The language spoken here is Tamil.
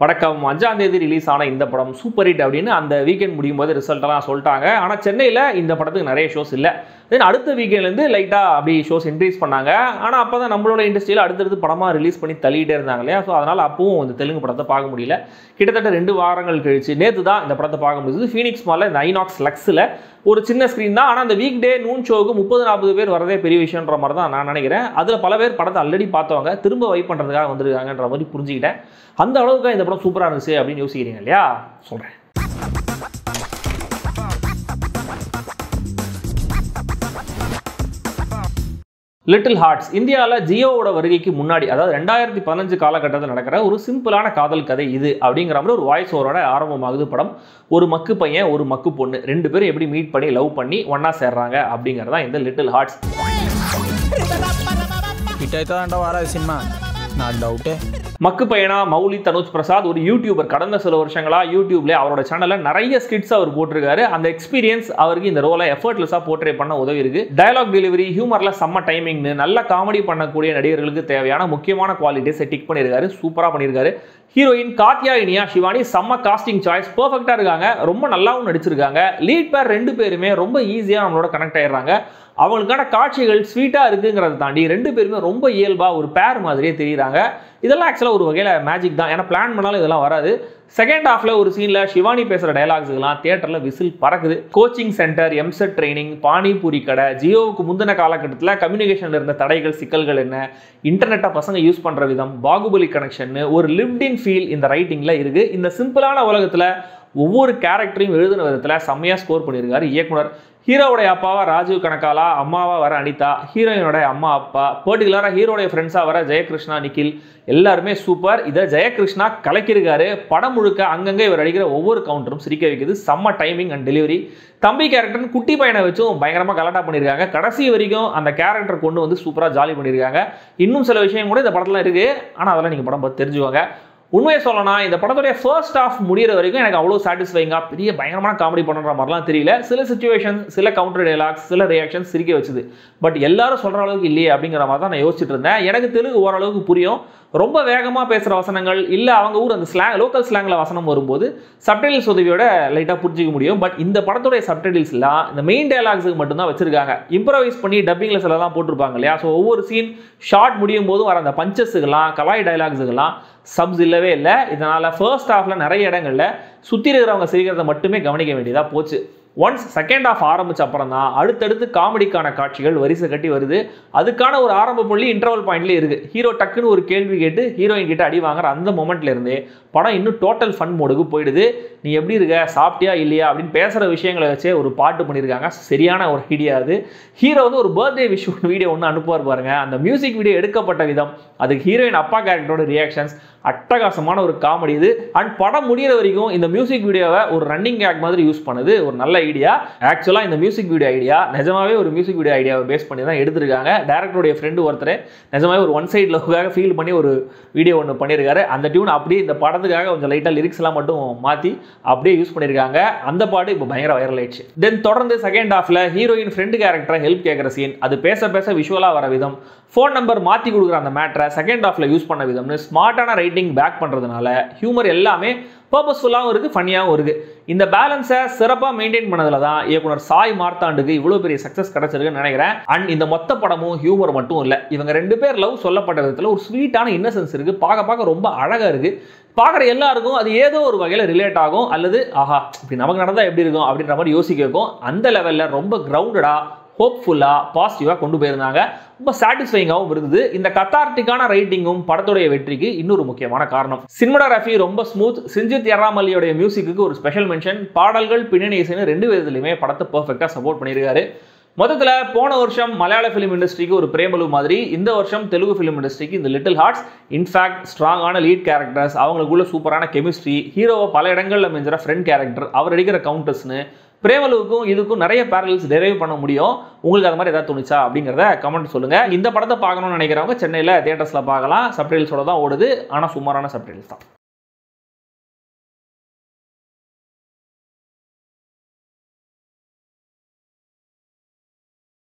வணக்கம் 5ஆம் தேதி ரிலீஸ் ஆன இந்த படம் சூப்பர் ஹிட் அப்படின்னு அந்த வீக்கெண்ட் முடியும் போது ரிசல்ட்டெல்லாம் சொல்லிட்டாங்க. ஆனால் சென்னையில் இந்த படத்துக்கு நிறைய ஷோஸ் இல்லை. தென் அடுத்த வீக்கெண்ட்லேருந்து லைட்டாக அப்படி ஷோஸ் இன்க்ரீஸ் பண்ணாங்க. ஆனால் அப்போ தான் நம்மளோட இண்டஸ்ட்ரியில் அடுத்தடுத்து படமாக ரிலீஸ் பண்ணி தள்ளிகிட்டே இருந்தாங்க இல்லையா. ஸோ அதனால் அப்பவும் இந்த தெலுங்கு படத்தை பார்க்க முடியல. கிட்டத்தட்ட 2 வாரங்கள் கழிச்சு நேற்று தான் இந்த படத்தை பார்க்க முடியுது. ஃபீனிக்ஸ் மாலில் இந்த ஐநாக்ஸ் லக்ஸில் ஒரு சின்ன ஸ்க்ரீன் தான். ஆனால் அந்த வீக் டே நூன் ஷோவுக்கு 30-40 பேர் வரதே பெரிய விஷயன்ற மாதிரி தான் நான் நினைக்கிறேன். அதில் பல பேர் படத்தை ஆல்ரெடி பார்த்தவங்க திரும்ப வைப் பண்ணுறதுக்காக வந்துருக்காங்கன்ற மாதிரி புரிஞ்சுக்கிட்டேன். அந்த அளவுக்கு இந்த படம் சூப்பராக இருந்துச்சு அப்படின்னு யோசிக்கிறீங்க இல்லையா? சொல்கிறேன். லிட்டில் ஹார்ட்ஸ் இந்தியாவில் ஜியோவோட வருகைக்கு முன்னாடி, அதாவது 2015 காலகட்டத்தில் நடக்கிற ஒரு சிம்பிளான காதல் கதை இது அப்படிங்கிற மாதிரி ஒரு வாய்ஸ் ஓவரோட ஆரம்பமாகுது படம். ஒரு மக்கு பையன் ஒரு மக்கு பொண்ணு 2 பேரும் எப்படி மீட் பண்ணி லவ் பண்ணி ஒன்னா சேர்றாங்க அப்படிங்கிறதான் இந்த லிட்டில் ஹார்ட்ஸ். மக்கு பையனா மௌலி தனுஜ் பிரசாத் ஒரு யூடியூபர். கடந்த சில வருஷங்களாக யூடியூப்ல அவரோட சேனலில் நிறைய ஸ்கிட்ஸ் அவர் போட்டிருக்காரு. அந்த எக்ஸ்பீரியன்ஸ் அவருக்கு இந்த ரோலை எஃபர்ட்லெஸ்ஸாக போர்ட்ரே பண்ண உதவி இருக்கு. டயலாக் டெலிவரி, ஹியூமரில் செம்ம டைமிங்னு நல்ல காமெடி பண்ணக்கூடிய நடிகர்களுக்கு தேவையான முக்கியமான குவாலிட்டிஸை டிக் பண்ணியிருக்காரு. சூப்பராக பண்ணியிருக்காரு. ஹீரோயின் காத்யாயினியா சிவானி செம்ம காஸ்டிங் சாய்ஸ், பர்ஃபெக்டாக இருக்காங்க. ரொம்ப நல்லாவும் நடிச்சிருக்காங்க. லீட் பேர் 2 பேருமே ரொம்ப ஈஸியாக நம்மளோட கனெக்ட் ஆயிடுறாங்க. அவங்களுக்கான காட்சிகள் ஸ்வீட்டாக இருக்குங்கிறத தாண்டி 2 பேருமே ரொம்ப இயல்பாக ஒரு பேர் மாதிரியே தெரியுறாங்க. இதெல்லாம் ஆக்சுவலாக ஒரு வகையில் மேஜிக் தான். ஏன்னா பிளான் பண்ணாலும் இதெல்லாம் வராது. செகண்ட் ஹாஃபில் ஒரு சீனில் சிவானி பேசுகிற டைலாக்ஸுக்கெல்லாம் தியேட்டரில் விசில் பறக்குது. கோச்சிங் சென்டர், எம்செட் ட்ரைனிங், பானிபூரி கடை, ஜியோவுக்கு முந்தின காலகட்டத்தில் கம்யூனிகேஷனில் இருந்த தடைகள் சிக்கல்கள் என்ன, இன்டர்நெட்டை பசங்க யூஸ் பண்ணுற விதம், பாகுபலி கனெக்ஷன்னு ஒரு லிவ்ட் இன் ஃபீல் இந்த ரைட்டிங்கில் இருக்குது. இந்த சிம்பிளான உலகத்தில் ஒவ்வொரு கேரக்டரையும் எழுதின விதத்தில் செம்மையாக ஸ்கோர் பண்ணியிருக்காரு இயக்குனர். ஹீரோவுடைய அப்பாவா ராஜீவ் கனகாலா, அம்மாவா வர அனிதா, ஹீரோயினோட அம்மா அப்பா, பர்டிகுலராக ஹீரோடைய ஃப்ரெண்ட்ஸாக வர ஜெயகிருஷ்ணா, நிக்கில் எல்லாருமே சூப்பர். இதை ஜெயகிருஷ்ணா கலக்கியிருக்காரு. படம் முழுக்க அங்கங்கே இவர் அடிக்கிற ஒவ்வொரு கவுண்டரும் சிரிக்க வைக்குது. செம்ம டைமிங் அண்ட் டெலிவரி. தம்பி கேரக்டர் குட்டி பையனை வச்சும் பயங்கரமாக கலட்டா பண்ணியிருக்காங்க. கடைசி வரைக்கும் அந்த கேரக்டர் கொண்டு வந்து சூப்பராக ஜாலி பண்ணியிருக்காங்க. இன்னும் சில விஷயம் கூட இந்த படத்தில் இருக்குது. ஆனால் அதெல்லாம் நீங்கள் படம் பார்த்து தெரிஞ்சுவாங்க. உண்மையை சொல்லணும், இந்த படத்துடைய ஃபர்ஸ்ட் ஹாஃப் முடிகிற வரைக்கும் எனக்கு அவ்வளோ சாட்டிஸ்ஃபைங்காக பெரிய பயங்கரமான காமெடி பண்ணுற மாதிரிலாம் தெரியல. சில சிச்சுவேஷன், சில கவுண்டர் டைலாக்ஸ், சில ரியாக்ஷன்ஸ் சிரிக்க வச்சுது. பட் எல்லாரும் சொல்கிற அளவுக்கு இல்லையே அப்படிங்கிற மாதிரி தான் நான் யோசிச்சுட்டு இருந்தேன். எனக்கு தெலுங்கு ஓரளவுக்கு புரியும். ரொம்ப வேகமாக பேசுகிற வசனங்கள் இல்லை அவங்க ஊர் அந்த லோக்கல் ஸ்லாங்கில் வசனம் வரும்போது சப்டைட்டில்ஸ் உதவியோட லைட்டாக புரிஞ்சிக்க முடியும். பட் இந்த படத்துடைய சப்டைட்டில்ஸ்லாம் இந்த மெயின் டைலாக்ஸுக்கு மட்டும்தான் வச்சிருக்காங்க. இம்ப்ரவைஸ் பண்ணி டப்பிங்கில் சிலலாம் போட்டிருப்பாங்க இல்லையா. ஸோ ஒவ்வொரு சீன் ஷார்ட் முடியும் போதும் வர அந்த பஞ்சஸுக்கெல்லாம் கலாய் டைலாக்ஸுக்கெல்லாம் சப்ஸ் இல்லவே இல்லை. இதனால் ஃபர்ஸ்ட் ஹாஃபில் நிறைய இடங்களில் சுற்றி இருக்கிறவங்க சிரிக்கிறத மட்டுமே கவனிக்க வேண்டியதாக போச்சு. ஒன்ஸ் செகண்ட் ஹாஃப் ஆரம்பிச்ச அப்புறம் தான் அடுத்தடுத்து காமெடிக்கான காட்சிகள் வரிசை கட்டி வருது. அதுக்கான ஒரு ஆரம்ப புள்ளி இன்டர்வல் பாயிண்ட்லேயே இருக்குது. ஹீரோ டக்குன்னு ஒரு கேள்வி கேட்டு ஹீரோயின் கிட்ட அடி வாங்குற அந்த மொமெண்ட்ல இருந்தே படம் இன்னும் டோட்டல் ஃபன் மோடுக்கு போயிடுது. நீ எப்படி இருக்க, சாப்பிட்டியா இல்லையா அப்படின்னு பேசுகிற விஷயங்களை வச்சே ஒரு பாட்டு பண்ணியிருக்காங்க. சரியான ஒரு ஐடியா அது. ஹீரோ வந்து ஒரு பர்த்டே விஷ் வீடியோ ஒன்று அனுப்புவார் பாருங்க. அந்த மியூசிக் வீடியோ எடுக்கப்பட்ட விதம், அதுக்கு ஹீரோயின் அப்பா கேரக்டரோட ரியாக்ஷன்ஸ், அட்டகாசமான ஒரு காமெடி இது. அண்ட் படம் முடிகிற வரைக்கும் இந்த மியூசிக் வீடியோவை ஒரு ரன்னிங் கேக் மாதிரி யூஸ் பண்ணுது. ஒரு நல்ல ஐடியா. ஆக்சுவலாக இந்த மியூசிக் வீடியோ ஐடியா நிஜமாவே ஒரு மியூசிக் வீடியோ ஐடியாவை பேஸ் பண்ணி தான் எடுத்திருக்காங்க. டேரக்டருடைய ஃப்ரெண்டு ஒருத்தர் நிஜமாவே ஒரு ஒன் சைட் லவ்காக ஃபீல் பண்ணி ஒரு வீடியோ ஒன்று பண்ணியிருக்காரு. அந்த டியூன் அப்படியே இந்த படத்துக்காக கொஞ்சம் லைட்டாக லிரிக்ஸ் எல்லாம் மட்டும் மாற்றி அப்படியே யூஸ் பண்ணியிருக்காங்க. அந்த பாட்டு இப்போ பயங்கர வைரல் ஆயிடுச்சு. தென் தொடர்ந்து செகண்ட் ஹாஃபில் ஹீரோயின் ஃப்ரெண்டு கேரக்டரை ஹெல்ப் கேட்குற சீன், அது பேச பேச விஷுவலாக வர விதம், ஃபோன் நம்பர் மாற்றி கொடுக்குற அந்த மேட்டரை செகண்ட் ஹாஃபில் யூஸ் பண்ண விதம்னு ஸ்மார்ட்டான ரைட்டிங் பேக் பண்ணுறதுனால ஹியூமர் எல்லாமே பர்பஸ்ஃபுல்லாகவும் இருக்குது, ஃபன்னியாகவும் இருக்குது. இந்த பேலன்ஸை சிறப்பாக மெயின்டைன் பண்ணதில் தான் இயக்குனர் சாய் மார்த்தாண்டுக்கு இவ்வளோ பெரிய சக்ஸஸ் கிடச்சிருக்குன்னு நினைக்கிறேன். அண்ட் இந்த மொத்த படமும் ஹியூமர் மட்டும் இல்லை, இவங்க 2 பேர் லவ் சொல்லப்பட்ட விதத்தில் ஒரு ஸ்வீட்டான இன்னசென்ஸ் இருக்குது. பார்க்க ரொம்ப அழகாக இருக்குது. பார்க்குற எல்லாருக்கும் அது ஏதோ ஒரு வகையில் ரிலேட் ஆகும். அல்லது ஆஹா இப்படி நமக்கு நடந்தால் எப்படி இருக்கும் அப்படின்ற மாதிரி யோசிக்க வைக்கும். அந்த லெவலில் ரொம்ப கிரவுண்டடாக, ஹோப்ஃபுல்லாக, பாசிட்டிவாக கொண்டு போயிருந்தாங்க. ரொம்ப சாட்டிஸ்ஃபைங்காகவும் இருந்தது. இந்த கத்தார்டிக்கான ரைட்டிங்கும் படத்துடைய வெற்றிக்கு இன்னொரு முக்கியமான காரணம். சினிமாட்டோகிராஃபி ரொம்ப ஸ்மூத். சிஞ்சித் எர்ராமல்லியோடைய மியூசிக்கு ஒரு ஸ்பெஷல் மென்ஷன். பாடல்கள், பின்னணி இசைன்னு 2 விதத்துலையுமே படத்தை பர்ஃபெக்டாக சப்போர்ட் பண்ணியிருக்காரு. மொத்தத்தில் போன வருஷம் மலையாள ஃபிலிம் இண்டஸ்ட்ரிக்கு ஒரு பிரேமலு மாதிரி இந்த வருஷம் தெலுங்கு ஃபிலிம் இண்டஸ்ட்ரிக்கு இந்த லிட்டில் ஹார்ட்ஸ். இன்ஃபேக்ட் ஸ்ட்ராங்கான லீட் கேரக்டர்ஸ், அவங்களுக்குள்ள சூப்பரான கெமிஸ்ட்ரி, ஹீரோவை பல இடங்களில் மிஞ்சுற ஃப்ரெண்ட் கேரக்டர், அவர் அடிக்கிற கவுண்டர்ஸ்னு பிரேமலுவுக்கும் இதுக்கும் நிறைய பேரல்ஸ் டெரைவ் பண்ண முடியும். உங்களுக்கு அது மாதிரி ஏதாவது தோணுச்சா அப்படிங்கிறத கமெண்ட் சொல்லுங்கள். இந்த படத்தை பார்க்கணும்னு நினைக்கிறவங்க சென்னையில் தியேட்டர்ஸில் பார்க்கலாம். சப்டைட்டில்ஸோட தான் ஓடுது. ஆனால் சுமாரான சப்டைட்டில்ஸ் தான்.